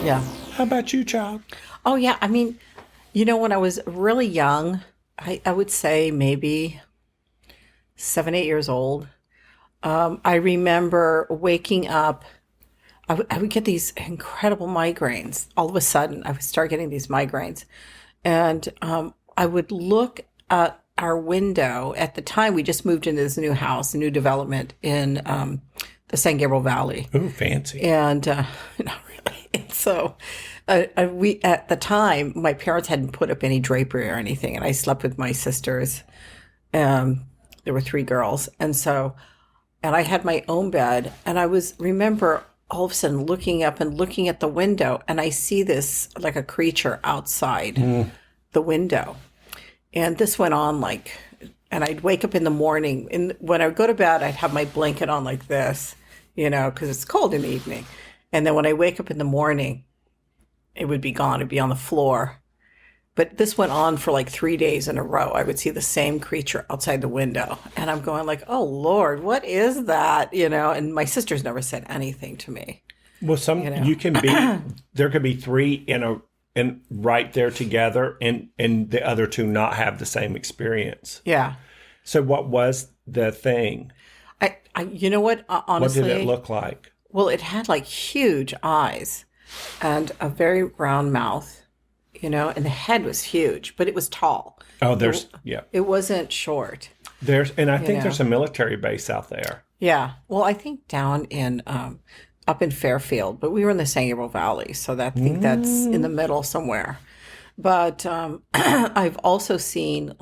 Yeah. How about you, child? Oh, yeah. I mean, when I was really young, I would say maybe 7, 8 years old. I remember waking up. I would get these incredible migraines. All of a sudden, I would start getting these migraines. And I would look at our window. At the time, we just moved into this new house, a new development in the San Gabriel Valley. Ooh, fancy. And not really. And so we at the time, my parents hadn't put up any drapery or anything, and I slept with my sisters. There were three girls, and I had my own bed, and I was remember all of a sudden looking up and looking at the window, and I see this like a creature outside the window, and this went on and I'd wake up in the morning, and when I would go to bed, I'd have my blanket on like this, because it's cold in the evening, and then when I wake up in the morning, it would be gone. It'd be on the floor. But this went on for like 3 days in a row. I would see the same creature outside the window. And I'm going like, oh, Lord, what is that? And my sisters never said anything to me. Well, you can be, there could be three in right there together and the other two not have the same experience. Yeah. So what was the thing? You know what? Honestly. What did it look like? Well, it had like huge eyes and a very round mouth. And the head was huge, but it was tall. Oh, yeah. It wasn't short. And I think there's a military base out there. Yeah. Well, I think down in, up in Fairfield, but we were in the San Gabriel Valley, so I think that's in the middle somewhere. But I've also seen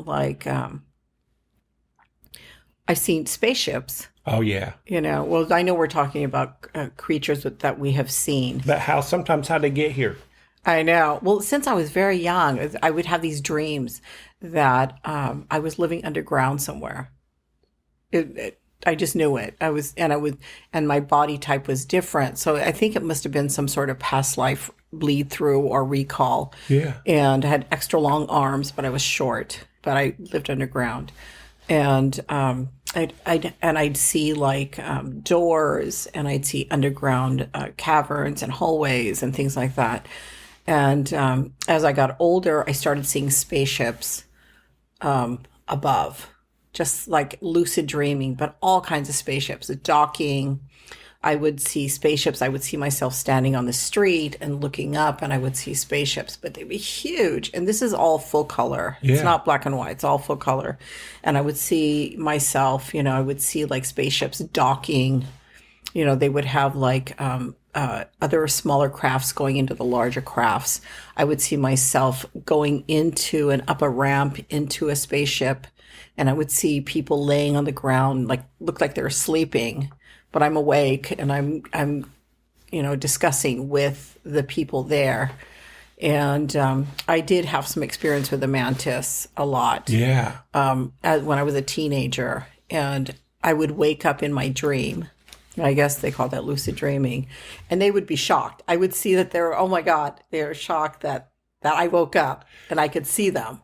I've seen spaceships. Oh, yeah. Well, I know we're talking about creatures that we have seen. But sometimes how they get here? I know. Well, since I was very young, I would have these dreams that I was living underground somewhere. I just knew it. And my body type was different. So I think it must have been some sort of past life bleed through or recall. Yeah. And I had extra long arms, but I was short. But I lived underground, and I'd see doors, and I'd see underground caverns and hallways and things like that. And as I got older, I started seeing spaceships above, just like lucid dreaming, but all kinds of spaceships, docking. I would see spaceships. I would see myself standing on the street and looking up, and I would see spaceships, but they'd be huge. And this is all full color. Yeah. It's not black and white. It's all full color. And I would see myself, I would see like spaceships docking. They would have other smaller crafts going into the larger crafts. I would see myself going up a ramp into a spaceship, and I would see people laying on the ground, look like they're sleeping, but I'm awake, and I'm discussing with the people there. And I did have some experience with the mantis a lot. Yeah. When I was a teenager, and I would wake up in my dream. I guess they call that lucid dreaming. And they would be shocked. I would see that oh my God, they're shocked that I woke up and I could see them.